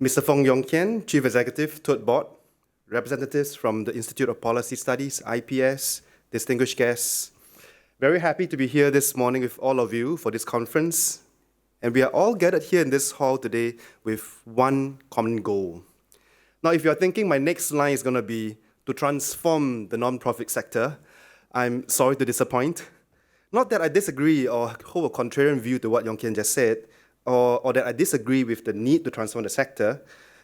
Mr. Fong Yong Kian, Chief Executive, Tote Board, representatives from the Institute of Policy Studies, IPS, distinguished guests. Very happy to be here this morning with all of you for this conference. And we are all gathered here in this hall today with one common goal. Now, if you're thinking my next line is going to be to transform the non-profit sector, I'm sorry to disappoint. Not that I disagree or hold a contrarian view to what Yong Kian just said, or that I disagree with the need to transform the sector,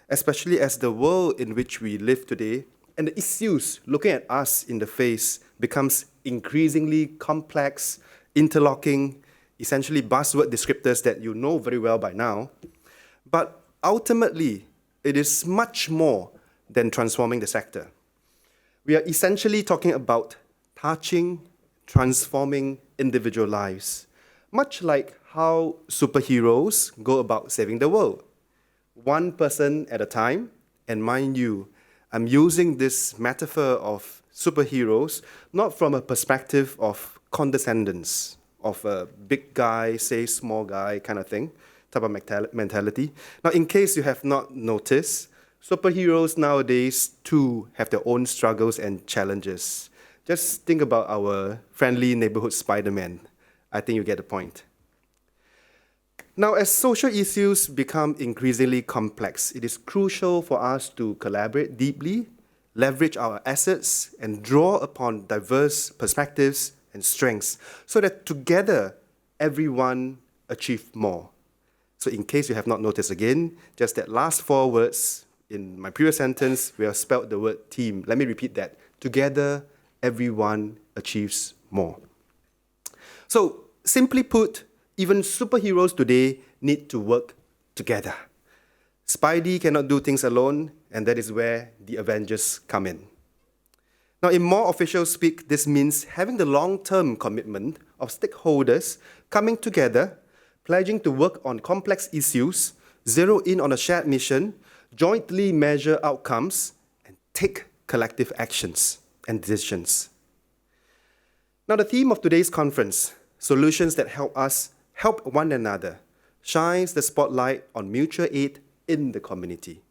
especially as the world in which we live today and the issues looking at us in the face becomes increasingly complex, interlocking, essentially buzzword descriptors that you know very well by now. But ultimately, it is much more than transforming the sector. We are essentially talking about touching, transforming individual lives, much like how superheroes go about saving the world, one person at a time. And mind you, I'm using this metaphor of superheroes not from a perspective of condescendence, of a big guy saves small guy kind of thing, type of mentality. Now, in case you have not noticed, superheroes nowadays too have their own struggles and challenges. Just think about our friendly neighborhood Spider-Man. I think you get the point. Now, as social issues become increasingly complex, it is crucial for us to collaborate deeply, leverage our assets, and draw upon diverse perspectives and strengths so that together, everyone achieves more. So in case you have not noticed again, just that last 4 words in my previous sentence, we have spelled the word team. Let me repeat that. Together, everyone achieves more. So simply put, even superheroes today need to work together. Spidey cannot do things alone, and that is where the Avengers come in. Now, in more official speak, this means having the long-term commitment of stakeholders coming together, pledging to work on complex issues, zero in on a shared mission, jointly measure outcomes, and take collective actions and decisions. Now, the theme of today's conference, Solutions that Help Us Help One Another, shines the spotlight on mutual aid in the community.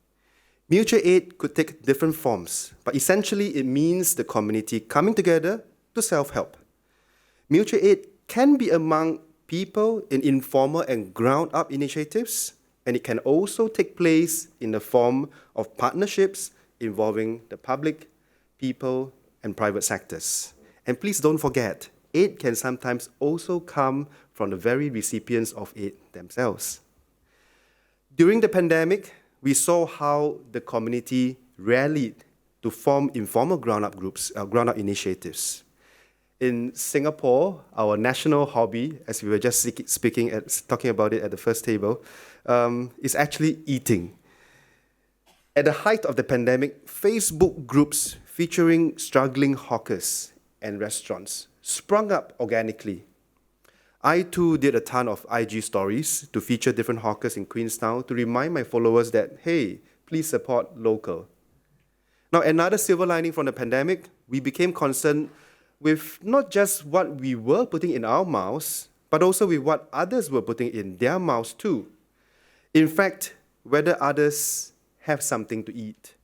Mutual aid could take different forms, but essentially it means the community coming together to self-help. Mutual aid can be among people in informal and ground-up initiatives, and it can also take place in the form of partnerships involving the public, people, and private sectors. And please don't forget, aid can sometimes also come from the very recipients of aid themselves. During the pandemic, we saw how the community rallied to form informal ground-up groups, ground-up initiatives. In Singapore, our national hobby, as we were just talking about it at the first table, is actually eating. At the height of the pandemic, Facebook groups featuring struggling hawkers and restaurants sprung up organically. I too did a ton of IG stories to feature different hawkers in Queenstown to remind my followers that, hey, please support local. Now, another silver lining from the pandemic, we became concerned with not just what we were putting in our mouths, but also with what others were putting in their mouths too. In fact, whether others have something to eat.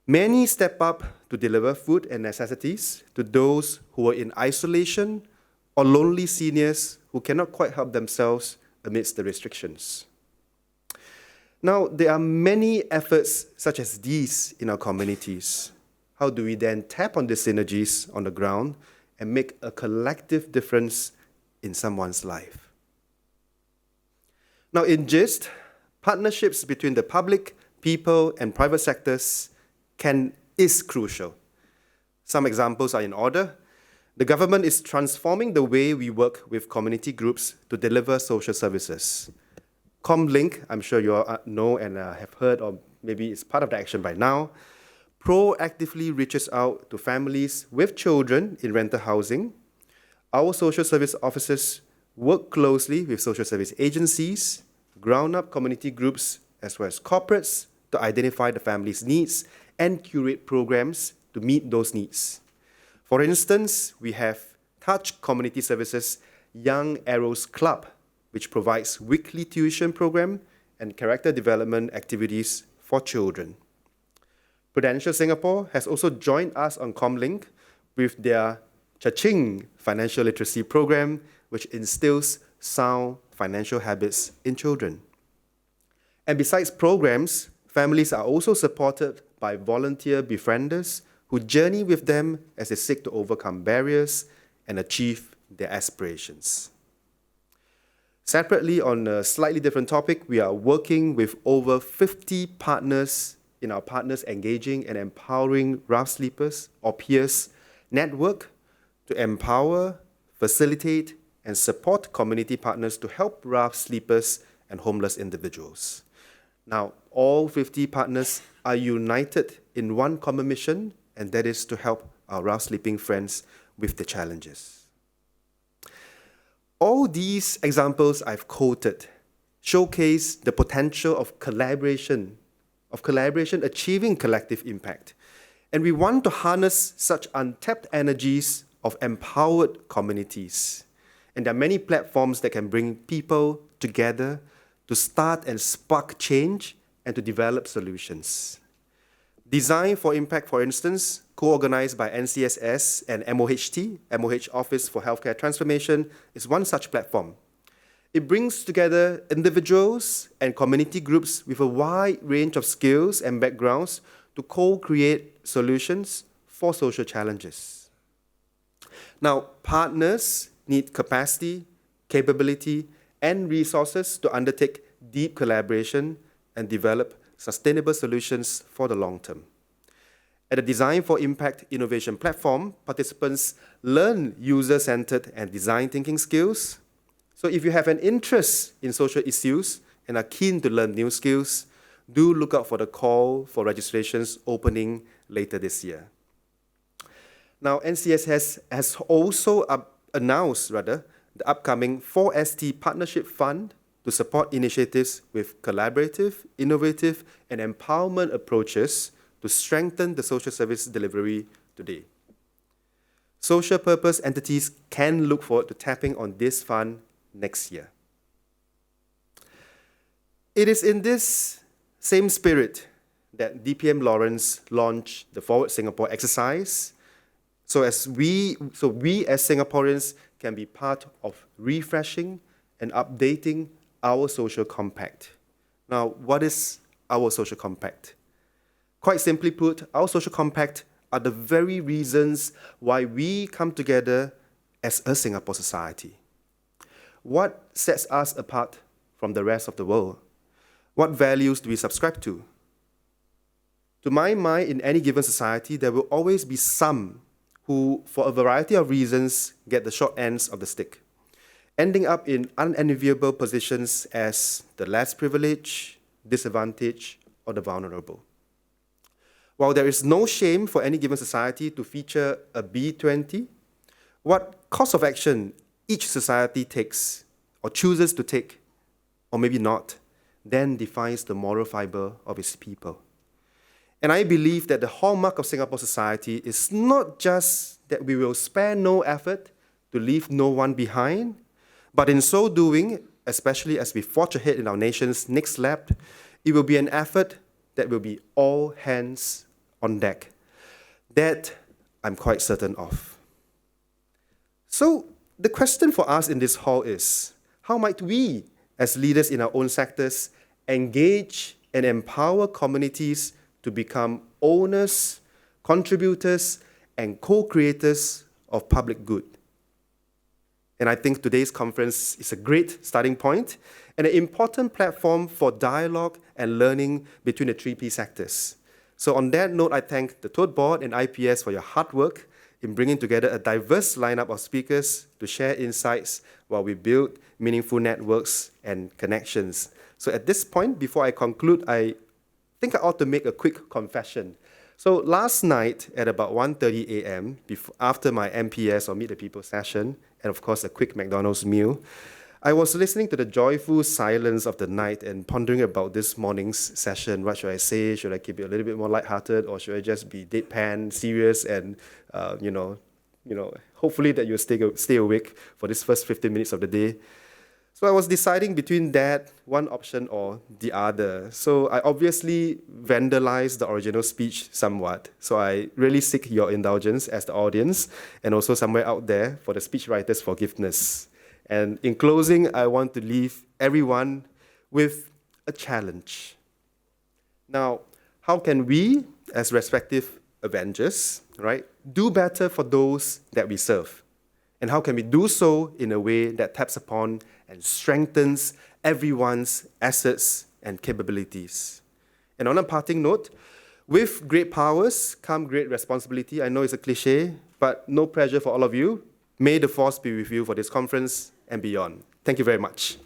Many step up to deliver food and necessities to those who are in isolation or lonely seniors who cannot quite help themselves amidst the restrictions. Now, there are many efforts such as these in our communities. How do we then tap on these synergies on the ground and make a collective difference in someone's life? Now, in gist, partnerships between the public, people, and private sectors is crucial. Some examples are in order. The government is transforming the way we work with community groups to deliver social services. Comlink, I'm sure you all know and have heard, or maybe it's part of the action by now, proactively reaches out to families with children in rental housing. Our social service officers work closely with social service agencies, ground-up community groups, as well as corporates to identify the family's needs and curate programs to meet those needs. For instance, we have Touch Community Services Young Arrows Club, which provides weekly tuition program and character development activities for children. Prudential Singapore has also joined us on Comlink with their Cha-Ching financial literacy program, which instills sound financial habits in children. And besides programs, families are also supported by volunteer befrienders who journey with them as they seek to overcome barriers and achieve their aspirations. Separately, on a slightly different topic, we are working with over 50 partners in our Partners Engaging and Empowering Rough Sleepers, or peers, network to empower, facilitate, and support community partners to help rough sleepers and homeless individuals. Now, all 50 partners are united in one common mission, and that is to help our rough sleeping friends with the challenges. All these examples I've quoted showcase the potential of collaboration achieving collective impact. And we want to harness such untapped energies of empowered communities. And there are many platforms that can bring people together to start and spark change and to develop solutions. Design for Impact, for instance, co-organized by NCSS and MOHT, MOH Office for Healthcare Transformation, is one such platform. It brings together individuals and community groups with a wide range of skills and backgrounds to co-create solutions for social challenges. Now, partners need capacity, capability, and resources to undertake deep collaboration and develop sustainable solutions for the long term. At the Design for Impact Innovation platform, participants learn user-centered and design thinking skills. So if you have an interest in social issues and are keen to learn new skills, do look out for the call for registrations opening later this year. Now, NCSS has also announced the upcoming 4ST Partnership Fund to support initiatives with collaborative, innovative, and empowerment approaches to strengthen the social service delivery today. Social purpose entities can look forward to tapping on this fund next year. It is in this same spirit that DPM Lawrence launched the Forward Singapore exercise, so we as Singaporeans can be part of refreshing and updating our social compact. Now, what is our social compact? Quite simply put, our social compact are the very reasons why we come together as a Singapore society. What sets us apart from the rest of the world? What values do we subscribe to? To my mind, in any given society, there will always be some who, for a variety of reasons, get the short ends of the stick, ending up in unenviable positions as the less privileged, disadvantaged, or the vulnerable. While there is no shame for any given society to feature a B20, what course of action each society takes, or chooses to take, or maybe not, then defines the moral fiber of its people. And I believe that the hallmark of Singapore society is not just that we will spare no effort to leave no one behind, but in so doing, especially as we forge ahead in our nation's next lap, it will be an effort that will be all hands on deck. That I'm quite certain of. So the question for us in this hall is, how might we, as leaders in our own sectors, engage and empower communities to become owners, contributors, and co-creators of public good? And I think today's conference is a great starting point and an important platform for dialogue and learning between the 3P sectors. So on that note, I thank the Tote Board and IPS for your hard work in bringing together a diverse lineup of speakers to share insights while we build meaningful networks and connections. So at this point, before I conclude, I think I ought to make a quick confession. So last night at about 1:30 a.m., after my MPS or Meet the People session, and of course a quick McDonald's meal, I was listening to the joyful silence of the night and pondering about this morning's session. What should I say? Should I keep it a little bit more lighthearted, or should I just be deadpan, serious, and hopefully that you'll stay awake for this first 15 minutes of the day? So I was deciding between that, one option or the other. So I obviously vandalized the original speech somewhat. So I really seek your indulgence as the audience and also somewhere out there for the speechwriter's forgiveness. And in closing, I want to leave everyone with a challenge. Now, how can we, as respective avengers, right, do better for those that we serve? And how can we do so in a way that taps upon and strengthens everyone's assets and capabilities? And on a parting note, with great powers come great responsibility. I know it's a cliche, but no pressure for all of you. May the force be with you for this conference and beyond. Thank you very much.